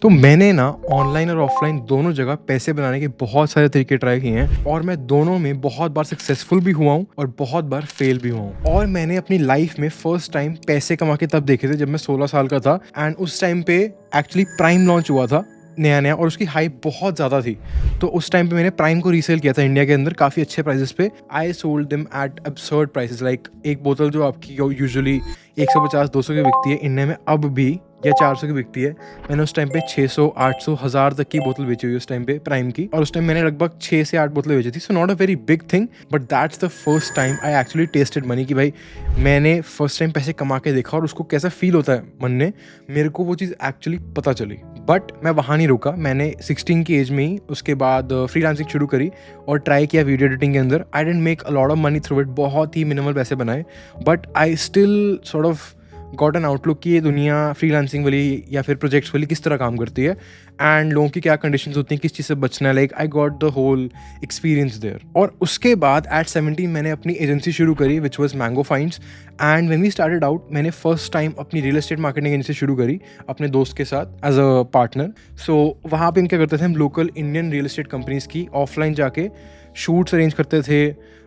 तो मैंने ना ऑनलाइन और ऑफलाइन दोनों जगह पैसे बनाने के बहुत सारे तरीके ट्राई किए हैं और मैं दोनों में बहुत बार सक्सेसफुल भी हुआ हूँ और बहुत बार फेल भी हुआ हूँ। और मैंने अपनी लाइफ में फर्स्ट टाइम पैसे कमा के तब देखे थे जब मैं 16 साल का था एंड उस टाइम पे एक्चुअली प्राइम लॉन्च हुआ था नया नया और उसकी हाइप बहुत ज़्यादा थी। तो उस टाइम पे मैंने प्राइम को रीसेल किया था इंडिया के अंदर काफ़ी अच्छे प्राइसेस पे। I sold them at absurd prices. Like एक बोतल जो आपकी यूजुअली 150-200 की बिकती है, इंडिया में अब भी या 400 की बिकती है। मैंने उस टाइम पे 600, 800, 1000 तक की बोतल बेची हुई उस टाइम पे प्राइम की, और उस टाइम मैंने लगभग 6 से 8 बोतलें बेची थी। So not a very big thing, but that's the first time I actually tested money कि भाई मैंने फर्स्ट टाइम पैसे कमा के देखा और उसको कैसा फील होता है मन में, मेरे को वो चीज़ एक्चुअली पता चली। बट मैं वहाँ नहीं रुका। मैंने 16 की एज में ही उसके बाद फ्रीलांसिंग शुरू करी और ट्राई किया वीडियो एडिटिंग के अंदर। I didn't make a lot of money through it, बहुत ही मिनिमल पैसे बनाए, but I still sort of got an outlook कि ये दुनिया फ्रीलांसिंग वाली या फिर प्रोजेक्ट्स वाली किस तरह काम करती है एंड लोगों की क्या कंडीशंस होती हैं, किस चीज़ से बचना है। Like I got the whole experience there. और उसके बाद एट 17 मैंने अपनी एजेंसी शुरू करी which was mango finds. And when we started out, मैंने फर्स्ट टाइम अपनी रियल एस्टेट मार्केटिंग एजेंसी शुरू करी अपने दोस्त के साथ एज अ पार्टनर। सो वहाँ पे हम क्या करते थे, हम local Indian real estate companies की ऑफलाइन जाके शूट्स अरेंज करते थे।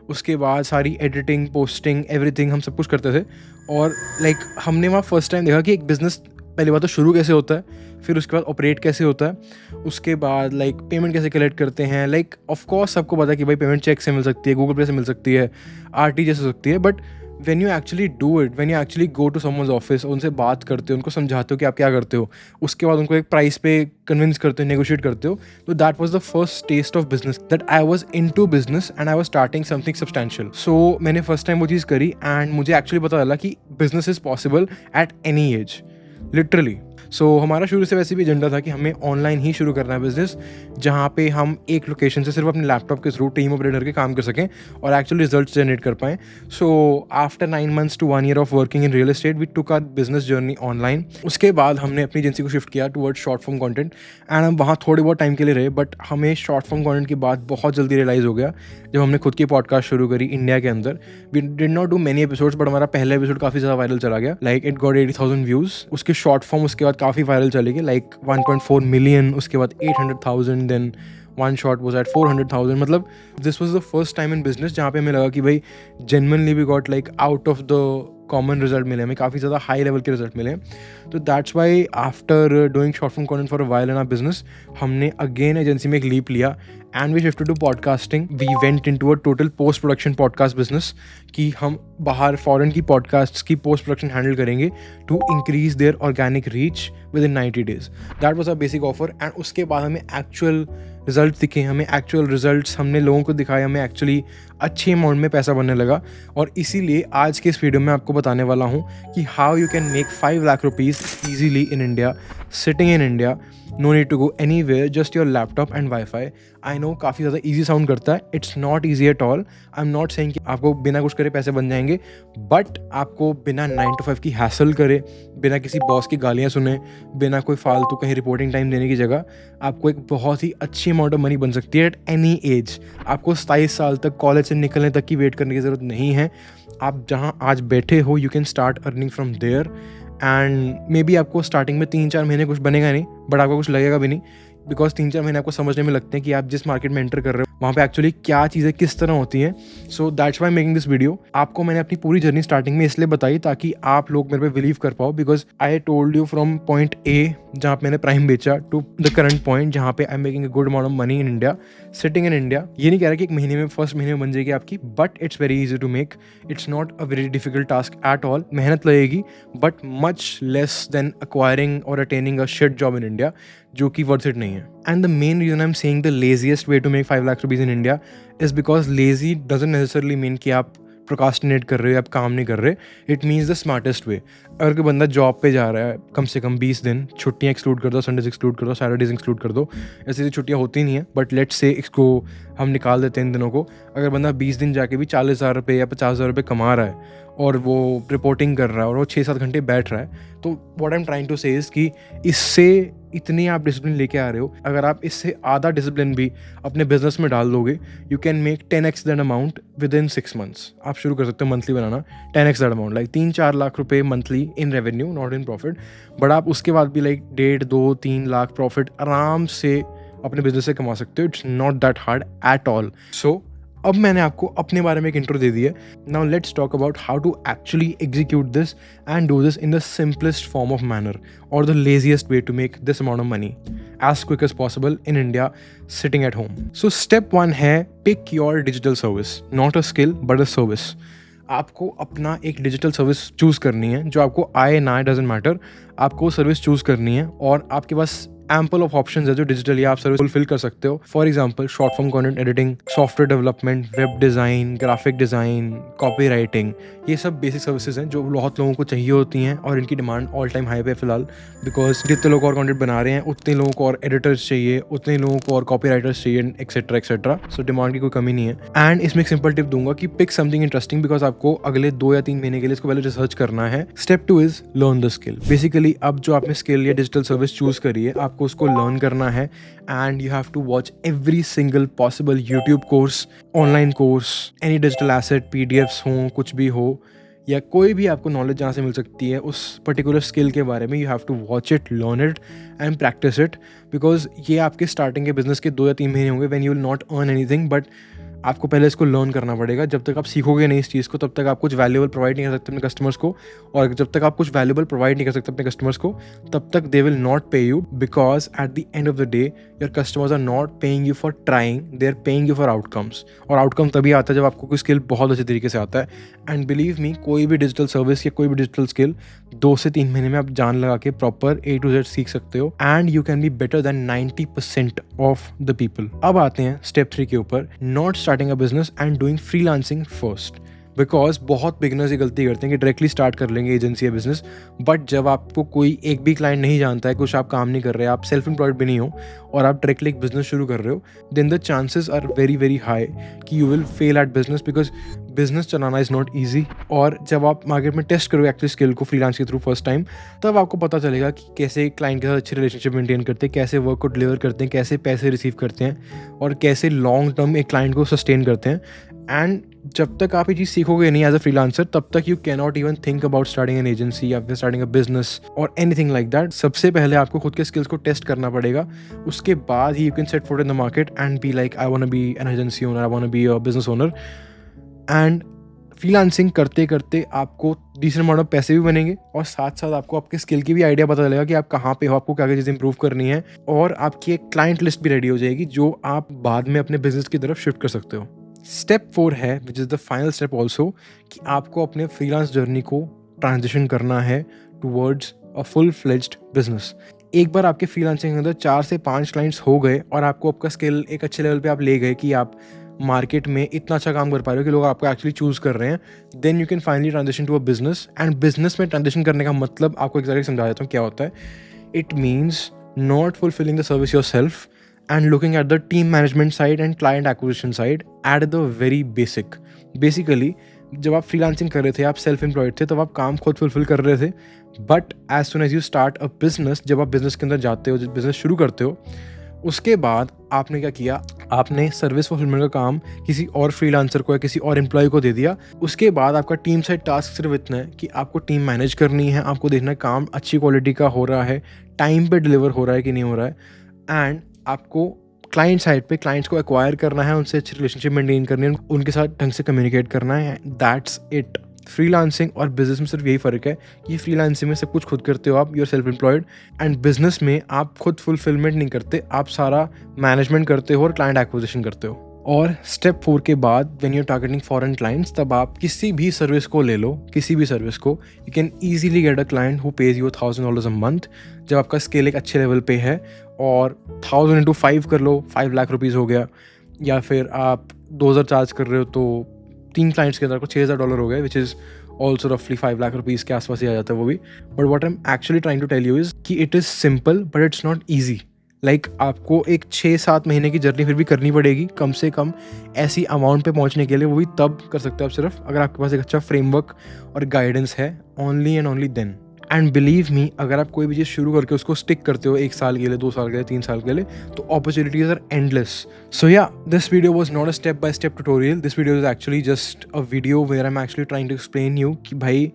उसके बाद सारी एडिटिंग, पोस्टिंग, एवरीथिंग हम सब कुछ करते थे। और लाइक हमने वहाँ फर्स्ट टाइम देखा कि एक बिज़नेस पहली बात तो शुरू कैसे होता है, फिर उसके बाद ऑपरेट कैसे होता है, उसके बाद लाइक पेमेंट कैसे कलेक्ट करते हैं। लाइक ऑफ कोर्स सबको पता है कि भाई पेमेंट चेक से मिल सकती है, गूगल पे से मिल सकती है, आरटी जैसे हो सकती है, but when you actually do it, when you actually go to someone's office, उनसे बात करते हो, उनको समझाते हो कि आप क्या करते हो, उसके बाद उनको एक प्राइस पे कन्विंस करते हो, नेगोशिएट करते हो, तो that was the first test of business that I was into business and I was starting something substantial. So मैंने फर्स्ट टाइम वो चीज़ करी एंड मुझे एक्चुअली पता चला कि business is possible at any age, literally. So हमारा शुरू से वैसे भी एजेंडा था कि हमें ऑनलाइन ही शुरू करना है बिजनेस, जहाँ पे हम एक लोकेशन से सिर्फ अपने लैपटॉप के थ्रू टीम ऑपरेटर के काम कर सकें और एक्चुअल रिजल्ट जनरेट कर पाएँ। So after 9 months to 1 year of working in real estate, we took our business journey online. उसके बाद हमने अपनी एजेंसी को शिफ्ट किया toward short form content and हम वहाँ थोड़े बहुत टाइम के लिए रहे, बट हमें शॉर्ट फॉर्म कंटेंट की बात बहुत जल्दी रियलाइज़ हो गया जब हमने खुद की पॉडकास्ट शुरू करी इंडिया के अंदर। We did not do many episodes, but हमारा पहला एपिसोड काफ़ी ज़्यादा वायरल चला गया। Like it got 80,000 views. उसके शॉर्ट फॉर्म उसके बाद काफ़ी वायरल चले गए, लाइक 1.4 million, उसके बाद 800,000, then one shot was at 400,000। मतलब this was the first time in business जहाँ पे हमें लगा कि भाई genuinely we got like out of the common result मिले, हमें काफ़ी ज़्यादा हाई लेवल के रिजल्ट मिले। तो that's why after doing short form content for a while in our business, हमने अगेन एजेंसी में एक लीप लिया and we shifted to podcasting. We went into a total post production podcast business कि हम बाहर foreign की podcasts की post production handle करेंगे to increase their organic reach within 90 days। That was a basic offer. And उसके बाद हमें actual result दिखे, हमें एक्चुअल रिजल्ट्स हमने लोगों को दिखाए, हमें एक्चुअली अच्छे अमाउंट में पैसा बनने लगा। और इसीलिए आज के इस वीडियो में आपको बताने वाला हूँ कि how you can make 5 lakh rupees easily in India, sitting in India, no need to go anywhere, just your laptop and wifi. I know काफ़ी ज़्यादा ईजी साउंड करता है, it's not easy at all. I am not saying कि आपको बिना कुछ करे पैसे बन जाएंगे, बट आपको बिना 9 to 5 की हैसल करे, बिना किसी बॉस की गालियाँ सुने, बिना कोई फालतू कहीं रिपोर्टिंग टाइम देने की जगह आपको एक बहुत ही अच्छी अमाउंट ऑफ मनी बन सकती है एट एनी एज। आपको 27 साल तक कॉलेज से निकलने तक की वेट करने की ज़रूरत नहीं है। आप जहाँ आज बैठे हो, you can start earning from there. And maybe आपको स्टार्टिंग में 3-4 महीने कुछ बनेगा नहीं, बट आपको कुछ लगेगा भी नहीं, बिकॉज 3-4 महीने आपको समझने में लगते हैं कि आप जिस मार्केट में एंटर कर रहे हो वहाँ पे एक्चुअली क्या चीज़ें किस तरह होती हैं। So that's why making this video. आपको मैंने अपनी पूरी जर्नी स्टार्टिंग में इसलिए बताई ताकि आप लोग मेरे पे बिलीव कर पाओ, because I told you from point A जहाँ पे मैंने प्राइम बेचा टू द करंट पॉइंट जहाँ पे I am making a good amount of money in India, sitting in India. ये नहीं कह रहा कि एक महीने में, फर्स्ट महीने में बन जाएगी आपकी, but it's very easy to make. It's not a very difficult task at all. मेहनत लगेगी, but much less than acquiring और attaining a shit job in India, जो कि वर्थ इट नहीं है। And the main reason I am saying the laziest way to make 5 lakh rupees in India is because lazy doesn't necessarily mean कि आप procrastinate कर रहे हो, आप काम नहीं कर रहे। It means the smartest way. अगर कोई बंदा जॉब पे जा रहा है कम से कम 20 दिन, छुट्टियाँ एक्सक्लूड कर दो, संडेज एक्सक्लूड कर दो, सैटरडेज एक्सक्लूड कर दो, ऐसी छुट्टियाँ होती नहीं है, बट लेट्स से इसको हम निकाल देते हैं इन दिनों को। अगर बंदा 20 दिन जाके भी 40,000 रुपये या 50,000 रुपये कमा रहा है और वो रिपोर्टिंग कर रहा है और वो 6-7 घंटे बैठ रहा है, तो what I am trying to say is कि इससे इतनी आप डिसिप्लिन लेके आ रहे हो, अगर आप इससे आधा डिसिप्लिन भी अपने बिजनेस में डाल दोगे, you can make 10x that amount within 6 months. आप शुरू कर सकते हो मंथली बनाना 10x that amount, like 3-4 lakh रुपए monthly in revenue, not in profit, but आप उसके बाद भी लाइक 1.5-2-3 लाख प्रॉफिट आराम से अपने बिजनेस से कमा सकते हो। It's not that hard at all. So अब मैंने आपको अपने बारे में एक इंट्रो दे दी है। Now let's talk about how to actually execute this and do this in the simplest form of manner और the laziest way to make this amount of money as quick as possible in India sitting at home. So step 1 है pick your digital service, not a skill but a service. आपको अपना एक digital service choose करनी है जो आपको आए ना आए डजेंट मैटर, आपको सर्विस चूज़ करनी है और आपके पास एम्पल ऑफ ऑप्शंस है जो डिजिटली आप सर्विस फुलफिल कर सकते हो। For example short form content editing, software development, web design, graphic design, copy writing, ये सब बेसिक सर्विसेज हैं जो बहुत लोगों को चाहिए होती हैं और इनकी डिमांड ऑल टाइम हाई पे फिलहाल, बिकॉज जितने लोग और कंटेंट बना रहे हैं उतने लोगों को और एडिटर्स चाहिए, उतने लोगों को और कॉपी राइटर्स चाहिए, एक्सेट्रा एक्सेट्रा। सो डिमांड की कोई कमी नहीं है। एंड इसमें एक सिंपल टिप दूंगा कि पिक समथिंग इंटरेस्टिंग, बिकॉज आपको अगले 2 या 3 महीने के लिए इसको पहले रिसर्च करना है। Step 2 is learn the skill. Basically अब जो आपने स्किल या डिजिटल सर्विस चूज करी है, आपको उसको लर्न करना है and you have to watch every single possible YouTube course, online course, any digital asset, PDFs हो, कुछ भी हो या कोई भी आपको नॉलेज जहाँ से मिल सकती है उस पर्टिकुलर स्किल के बारे में, you have to watch it, learn it and practice it, because ये आपके स्टार्टिंग के बिजनेस के 2 या 3 महीने होंगे when you will not earn anything, but आपको पहले इसको लर्न करना पड़ेगा। जब तक आप सीखोगे नहीं इस चीज़ को, तब तक आप कुछ वैल्यूएबल प्रोवाइड नहीं कर सकते अपने कस्टमर्स को, और जब तक आप कुछ वैल्यूएबल प्रोवाइड नहीं कर सकते अपने कस्टमर्स को, तब तक they will not pay you, because at the end of the day your customers are not paying you for trying, they are paying you for outcomes. और आउटकम तभी आता है जब आपको कोई स्किल बहुत अच्छे तरीके से आता है। एंड बिलीव मी, कोई भी डिजिटल सर्विस या कोई भी डिजिटल स्किल 2 से 3 महीने में आप जान लगा के प्रॉपर A to Z सीख सकते हो and you can be better than 90% of the people. अब आते हैं स्टेप 3 के ऊपर, not starting a business and doing freelancing first. Because बहुत बिगनर्स ये गलती करते हैं कि डायरेक्टली स्टार्ट कर लेंगे एजेंसी या बिजनेस, बट जब आपको कोई एक भी क्लाइंट नहीं जानता है, कुछ आप काम नहीं कर रहे, आप सेल्फ एम्प्लॉयड भी नहीं हो और आप डायरेक्टली एक बिजनेस शुरू कर रहे हो, then the chances are very very high कि you will fail at business, because business चलाना इज़ नॉट ईजी। और जब आप मार्केट में टेस्ट करोगे एक्चुअली स्किल को फ्रीलांस के थ्रू फर्स्ट टाइम, तब आपको पता चलेगा कि कैसे क्लाइंट के साथ अच्छी रिलेशनशिप मेंटेन करते हैं, कैसे वर्क को डिलीवर करते हैं, कैसे पैसे रिसीव करते हैं और कैसे लॉन्ग टर्म एक क्लाइंट को सस्टेन करते हैं। एंड जब तक आप ये चीज़ सीखोगे नहीं एज अ फ्रीलांसर, तब तक you can not even think about starting an agency या फिर स्टार्टिंग अ बिजनेस और एनीथिंग लाइक दैट। सबसे पहले आपको खुद के स्किल्स को टेस्ट करना पड़ेगा, उसके बाद ही you can set foot in the market and be like I want to be an agency owner, I want to be a business owner. And freelancing करते करते आपको डिसेंट अमाउंट ऑफ पैसे भी बनेंगे और साथ साथ आपको आपके स्किल की भी आइडिया पता चलेगा कि आप कहाँ पे हो, आपको क्या क्या चीज़ इंप्रूव करनी है, और आपकी एक क्लाइंट लिस्ट भी रेडी हो जाएगी जो आप बाद में अपने बिजनेस की तरफ शिफ्ट कर सकते हो। स्टेप 4 है, which is the final step also, कि आपको अपने फ्रीलांस जर्नी को ट्रांजिशन करना है towards a full fledged business. एक बार आपके फ्रीलांसिंग के अंदर 4 से 5 क्लाइंट्स हो गए और आपको आपका स्किल एक अच्छे लेवल पे आप ले गए कि आप मार्केट में इतना अच्छा काम कर पा रहे हो कि लोग आपको एक्चुअली चूज़ कर रहे हैं, then you can finally transition to a business. And business में ट्रांजिशन करने का मतलब आपको एग्जैक्टली समझा देता हूँ क्या होता है। It means not fulfilling the service your self and looking at the team management side and client acquisition side at the very basic. Basically, जब आप फ्रीलांसिंग कर रहे थे, आप सेल्फ एम्प्लॉयड थे, तब आप काम खुद फुलफिल कर रहे थे, but as soon as you start a business, जब आप बिजनेस के अंदर जाते हो, जब बिजनेस शुरू करते हो, उसके बाद आपने क्या किया, आपने सर्विस फुलफिलमेंट का काम किसी और फ्रीलांसर को या किसी और एम्प्लॉय को दे दिया। उसके बाद आपका टीम साइड टास्क सिर्फ इतना है कि आपको टीम मैनेज करनी है, आपको देखना है काम अच्छी क्वालिटी का हो रहा है, टाइम पे डिलीवर हो रहा है कि नहीं हो रहा है, एंड आपको क्लाइंट साइड पे क्लाइंट्स को एक्वायर करना है, उनसे अच्छी रिलेशनशिप मेंटेन करनी है, उनके साथ ढंग से कम्युनिकेट करना है। That's it. फ्रीलांसिंग और बिजनेस में सिर्फ यही फ़र्क है कि फ्रीलांसिंग में सब कुछ खुद करते हो आप, you are self employed, and business में आप खुद फुलफिलमेंट नहीं करते, आप सारा मैनेजमेंट करते हो और क्लाइंट एक्विजिशन करते हो। और स्टेप 4 के बाद when you are targeting foreign clients, तब आप किसी भी सर्विस को ले लो, किसी भी सर्विस को, you can easily get a client who page you $1,000 a month, जब आपका स्केल एक अच्छे लेवल पे है। और 1000 into 5 कर लो, 5 लाख रुपीज़ हो गया, या फिर आप 2000 चार्ज कर रहे हो तो 3 क्लाइंट्स के अंदर आपको $6000 हो गए, विच इज़ ऑल्सो रफली 5 लाख रुपीज़ के आसपास ही आ जाता है वो भी। But what I am actually trying to tell you is कि it is simple but it's not easy. आपको एक 6-7 महीने की जर्नी फिर भी करनी पड़ेगी कम से कम ऐसी अमाउंट पे पहुंचने के लिए। वो भी तब कर सकते हो आप सिर्फ अगर आपके पास एक अच्छा फ्रेमवर्क और गाइडेंस है, only and only then. And believe me, अगर आप कोई भी चीज़ शुरू करके उसको स्टिक करते हो 1 साल के लिए, 2 साल के लिए, 3 साल के लिए, तो opportunities are endless. So yeah, this video was not a step by step tutorial, this video is actually just a video where I am actually trying to explain you कि भाई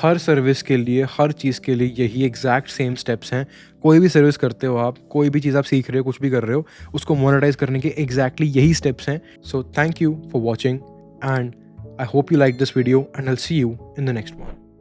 हर सर्विस के लिए, हर चीज़ के लिए यही एग्जैक्ट सेम स्टेप्स हैं। कोई भी सर्विस करते हो आप, कोई भी चीज़ आप सीख रहे हो, कुछ भी कर रहे हो, उसको मोनेटाइज करने के एग्जैक्टली यही स्टेप्स हैं। So thank you for watching and I hope you like this video and I will see you in the next one.